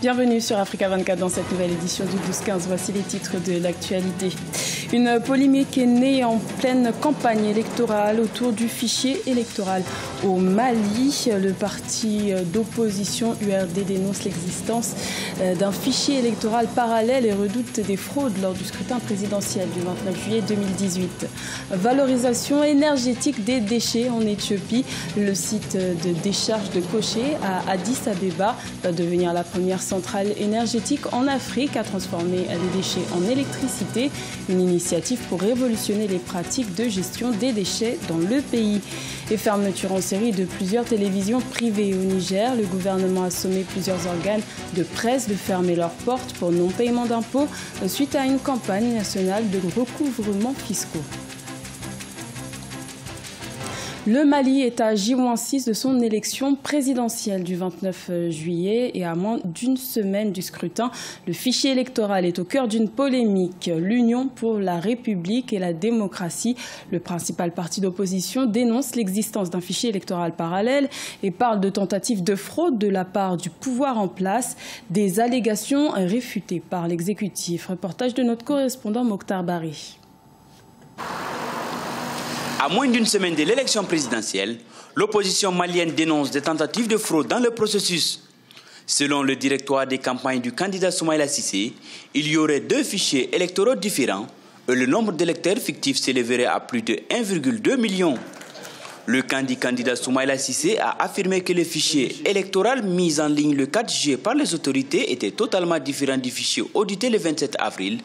Bienvenue sur Africa 24 dans cette nouvelle édition du 12-15. Voici les titres de l'actualité. Une polémique est née en pleine campagne électorale autour du fichier électoral au Mali. Le parti d'opposition URD dénonce l'existence d'un fichier électoral parallèle et redoute des fraudes lors du scrutin présidentiel du 29 juillet 2018. Valorisation énergétique des déchets en Éthiopie. Le site de décharge de Koché à Addis Abeba va devenir la première centrale énergétique en Afrique à transformer les déchets en électricité. Une initiative pour révolutionner les pratiques de gestion des déchets dans le pays. Et fermeture en série de plusieurs télévisions privées au Niger. Le gouvernement a sommé plusieurs organes de presse de fermer leurs portes pour non-paiement d'impôts suite à une campagne nationale de recouvrement fiscaux. Le Mali est à J-6 de son élection présidentielle du 29 juillet et à moins d'une semaine du scrutin. Le fichier électoral est au cœur d'une polémique. L'Union pour la République et la démocratie, le principal parti d'opposition, dénonce l'existence d'un fichier électoral parallèle et parle de tentatives de fraude de la part du pouvoir en place, des allégations réfutées par l'exécutif. Reportage de notre correspondant Mokhtar Bari. À moins d'une semaine de l'élection présidentielle, l'opposition malienne dénonce des tentatives de fraude dans le processus. Selon le directoire des campagnes du candidat Soumaïla Cissé, il y aurait deux fichiers électoraux différents et le nombre d'électeurs fictifs s'élèverait à plus de 1,2 million. Le candidat Soumaïla Cissé a affirmé que le fichier électoral mis en ligne le 4 juillet par les autorités était totalement différent du fichier audité le 27 avril.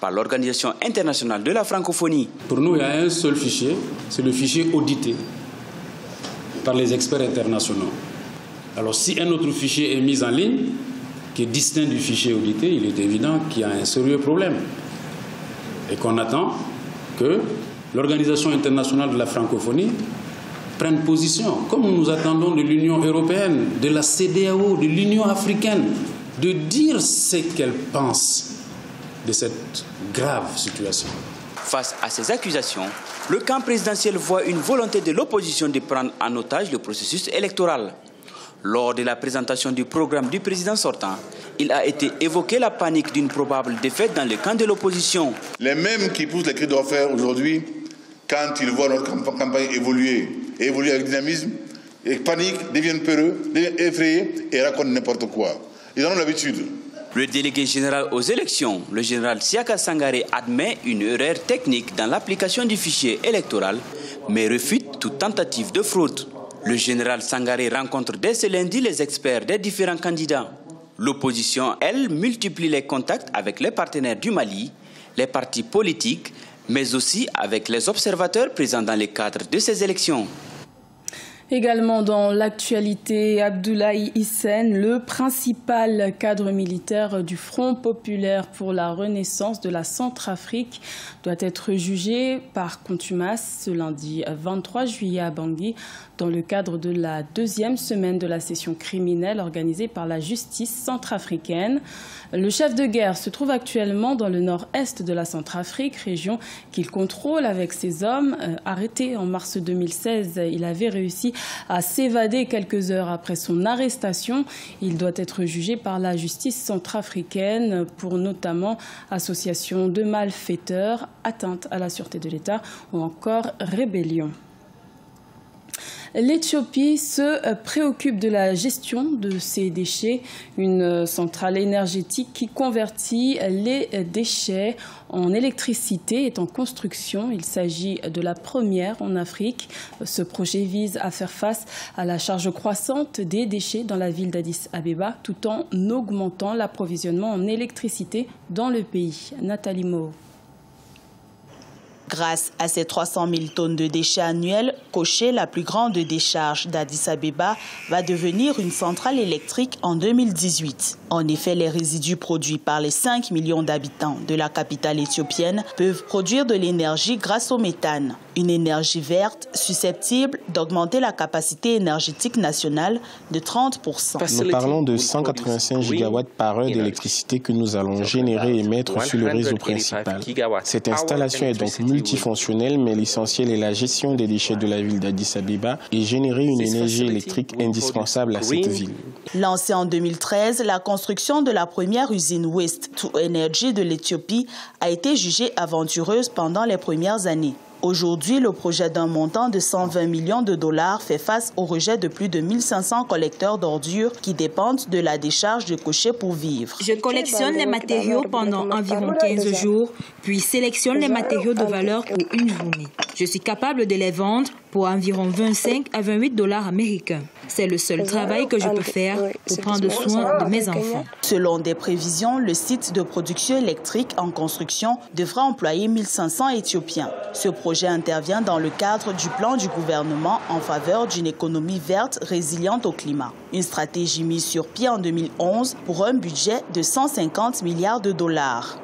Par l'Organisation internationale de la francophonie. Pour nous, il y a un seul fichier, c'est le fichier audité par les experts internationaux. Alors si un autre fichier est mis en ligne, qui est distinct du fichier audité, il est évident qu'il y a un sérieux problème. Et qu'on attend que l'Organisation internationale de la francophonie prenne position, comme nous attendons de l'Union européenne, de la CEDEAO, de l'Union africaine, de dire ce qu'elle pense de cette grave situation. Face à ces accusations, le camp présidentiel voit une volonté de l'opposition de prendre en otage le processus électoral. Lors de la présentation du programme du président sortant, il a été évoqué la panique d'une probable défaite dans le camp de l'opposition. Les mêmes qui poussent les cris d'orfèvre aujourd'hui, quand ils voient notre campagne évoluer avec dynamisme, et paniquent, deviennent peureux, deviennent effrayés et racontent n'importe quoi. Ils en ont l'habitude. Le délégué général aux élections, le général Siaka Sangaré, admet une erreur technique dans l'application du fichier électoral, mais refute toute tentative de fraude. Le général Sangaré rencontre dès ce lundi les experts des différents candidats. L'opposition, elle, multiplie les contacts avec les partenaires du Mali, les partis politiques, mais aussi avec les observateurs présents dans le cadre de ces élections. Également dans l'actualité, Abdoulaye Hissène, le principal cadre militaire du Front populaire pour la renaissance de la Centrafrique, doit être jugé par contumace ce lundi 23 juillet à Bangui dans le cadre de la deuxième semaine de la session criminelle organisée par la justice centrafricaine. Le chef de guerre se trouve actuellement dans le nord-est de la Centrafrique, région qu'il contrôle avec ses hommes. Arrêté en mars 2016, il avait réussi à s'évader quelques heures après son arrestation. Il doit être jugé par la justice centrafricaine pour notamment association de malfaiteurs, atteinte à la sûreté de l'État ou encore rébellion. L'Éthiopie se préoccupe de la gestion de ses déchets. Une centrale énergétique qui convertit les déchets en électricité est en construction. Il s'agit de la première en Afrique. Ce projet vise à faire face à la charge croissante des déchets dans la ville d'Addis Abeba tout en augmentant l'approvisionnement en électricité dans le pays. Nathalie Mo. Grâce à ces 300 000 tonnes de déchets annuels, Koché, la plus grande décharge d'Addis Abeba, va devenir une centrale électrique en 2018. En effet, les résidus produits par les 5 millions d'habitants de la capitale éthiopienne peuvent produire de l'énergie grâce au méthane, une énergie verte susceptible d'augmenter la capacité énergétique nationale de 30%. Nous parlons de 185 gigawatts par heure d'électricité que nous allons générer et mettre sur le réseau principal. Cette installation est donc multiple multifonctionnel, mais l'essentiel est la gestion des déchets de la ville d'Addis Abeba et générer une énergie électrique indispensable à cette ville. Lancée en 2013, la construction de la première usine Waste to Energy de l'Éthiopie a été jugée aventureuse pendant les premières années. Aujourd'hui, le projet d'un montant de 120 millions de dollars fait face au rejet de plus de 1500 collecteurs d'ordures qui dépendent de la décharge de Koché pour vivre. Je collectionne les matériaux pendant environ 15 jours, puis sélectionne les matériaux de valeur pour une journée. Je suis capable de les vendre pour environ 25 à 28 dollars américains. C'est le seul travail que je peux faire pour prendre soin de mes enfants. Selon des prévisions, le site de production électrique en construction devra employer 1500 Éthiopiens. Ce projet intervient dans le cadre du plan du gouvernement en faveur d'une économie verte résiliente au climat. Une stratégie mise sur pied en 2011 pour un budget de 150 milliards de dollars.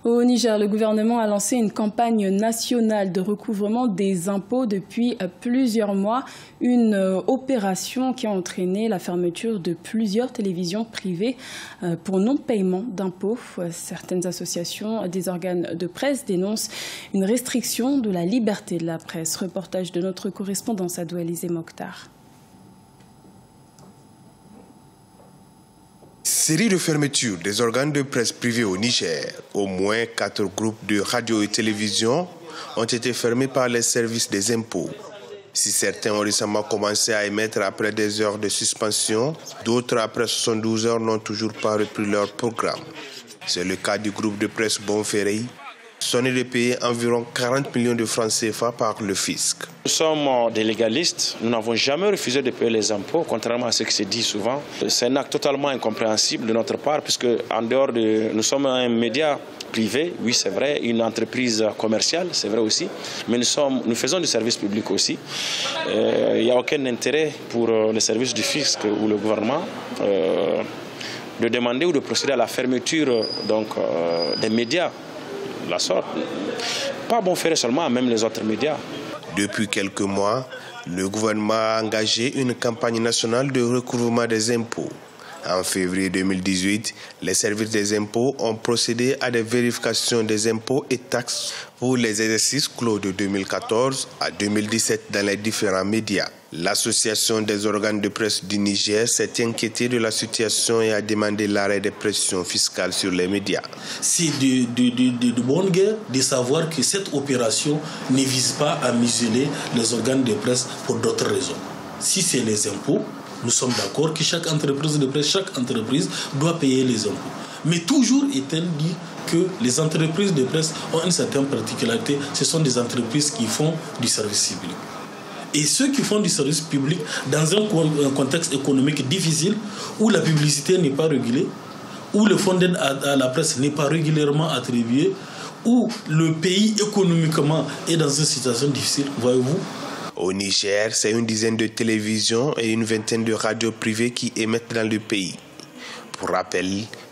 Au Niger, le gouvernement a lancé une campagne nationale de recouvrement des impôts depuis plusieurs mois. Une opération qui a entraîné la fermeture de plusieurs télévisions privées pour non-paiement d'impôts. Certaines associations des organes de presse dénoncent une restriction de la liberté de la presse. Reportage de notre correspondant Sadou Alizé Mokhtar. Série de fermetures des organes de presse privés au Niger. Au moins 4 groupes de radio et télévision ont été fermés par les services des impôts. Si certains ont récemment commencé à émettre après des heures de suspension, d'autres après 72 heures n'ont toujours pas repris leur programme. C'est le cas du groupe de presse Bonferré, sonné de payer environ 40 millions de francs CFA par le fisc. Nous sommes des légalistes, nous n'avons jamais refusé de payer les impôts, contrairement à ce qui se dit souvent. C'est un acte totalement incompréhensible de notre part, puisque en dehors de... Nous sommes un média privé, oui c'est vrai, une entreprise commerciale, c'est vrai aussi, mais nous faisons du service public aussi. Il n'y a aucun intérêt pour les services du fisc ou le gouvernement de demander ou de procéder à la fermeture des médias. La sorte. Pas Bonferré seulement, même les autres médias. Depuis quelques mois, le gouvernement a engagé une campagne nationale de recouvrement des impôts. En février 2018, les services des impôts ont procédé à des vérifications des impôts et taxes pour les exercices clos de 2014 à 2017 dans les différents médias. L'Association des organes de presse du Niger s'est inquiétée de la situation et a demandé l'arrêt des pressions fiscales sur les médias. C'est de bonne guerre de savoir que cette opération ne vise pas à museler les organes de presse pour d'autres raisons. Si c'est les impôts, nous sommes d'accord que chaque entreprise de presse, chaque entreprise doit payer les impôts. Mais toujours est-elle dit que les entreprises de presse ont une certaine particularité, ce sont des entreprises qui font du service public. Et ceux qui font du service public dans un contexte économique difficile, où la publicité n'est pas régulée, où le fonds d'aide à la presse n'est pas régulièrement attribué, où le pays économiquement est dans une situation difficile, voyez-vous. Au Niger, c'est une dizaine de télévisions et une vingtaine de radios privées qui émettent dans le pays. Pour rappel,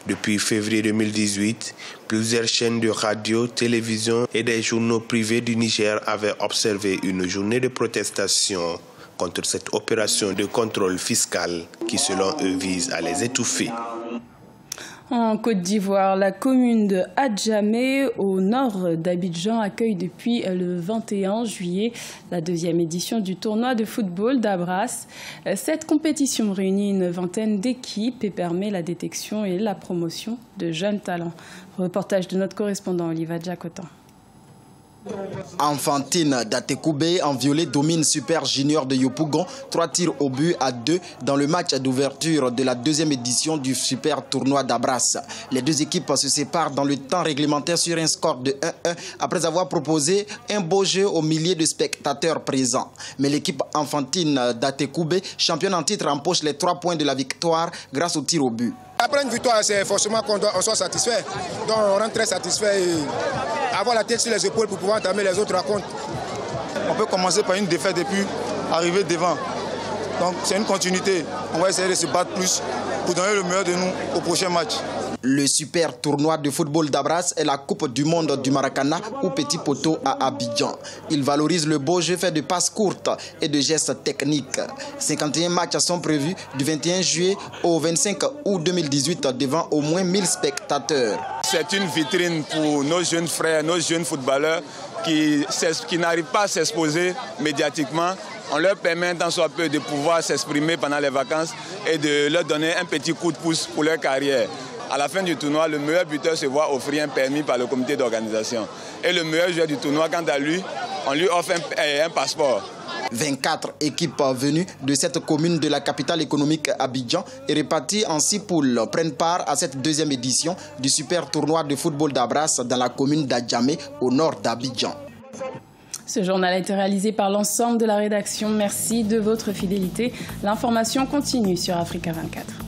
depuis février 2018, plusieurs chaînes de radio, télévision et des journaux privés du Niger avaient observé une journée de protestation contre cette opération de contrôle fiscal qui, selon eux, vise à les étouffer. En Côte d'Ivoire, la commune de Adjamé, au nord d'Abidjan, accueille depuis le 21 juillet la 2e édition du tournoi de football d'Abras. Cette compétition réunit une vingtaine d'équipes et permet la détection et la promotion de jeunes talents. Reportage de notre correspondant Oliva Djakotan. Enfantine Datekoubé en violet domine Super Junior de Yopougon, 3 tirs au but à 2 dans le match d'ouverture de la 2e édition du Super Tournoi d'Abras. Les deux équipes se séparent dans le temps réglementaire sur un score de 1-1 après avoir proposé un beau jeu aux milliers de spectateurs présents. Mais l'équipe enfantine Datekoubé, championne en titre, empoche les 3 points de la victoire grâce au tir au but. Après une victoire, c'est forcément qu'on soit satisfait. Donc on rentre très satisfait et avoir la tête sur les épaules pour pouvoir entamer les autres rencontres. On peut commencer par une défaite et puis arriver devant. Donc c'est une continuité. On va essayer de se battre plus pour donner le meilleur de nous au prochain match. Le super tournoi de football d'Abras est la Coupe du monde du Maracana ou Petit Poteau à Abidjan. Il valorise le beau jeu fait de passes courtes et de gestes techniques. 51 matchs sont prévus du 21 juillet au 25 août 2018 devant au moins 1000 spectateurs. C'est une vitrine pour nos jeunes frères, nos jeunes footballeurs qui n'arrivent pas à s'exposer médiatiquement. On leur permet tant soit peu de pouvoir s'exprimer pendant les vacances et de leur donner un petit coup de pouce pour leur carrière. À la fin du tournoi, le meilleur buteur se voit offrir un permis par le comité d'organisation. Et le meilleur joueur du tournoi, quant à lui, on lui offre un passeport. 24 équipes venues de cette commune de la capitale économique Abidjan et réparties en 6 poules prennent part à cette deuxième édition du super tournoi de football d'Abras dans la commune d'Adjamé au nord d'Abidjan. Ce journal a été réalisé par l'ensemble de la rédaction. Merci de votre fidélité. L'information continue sur Africa 24.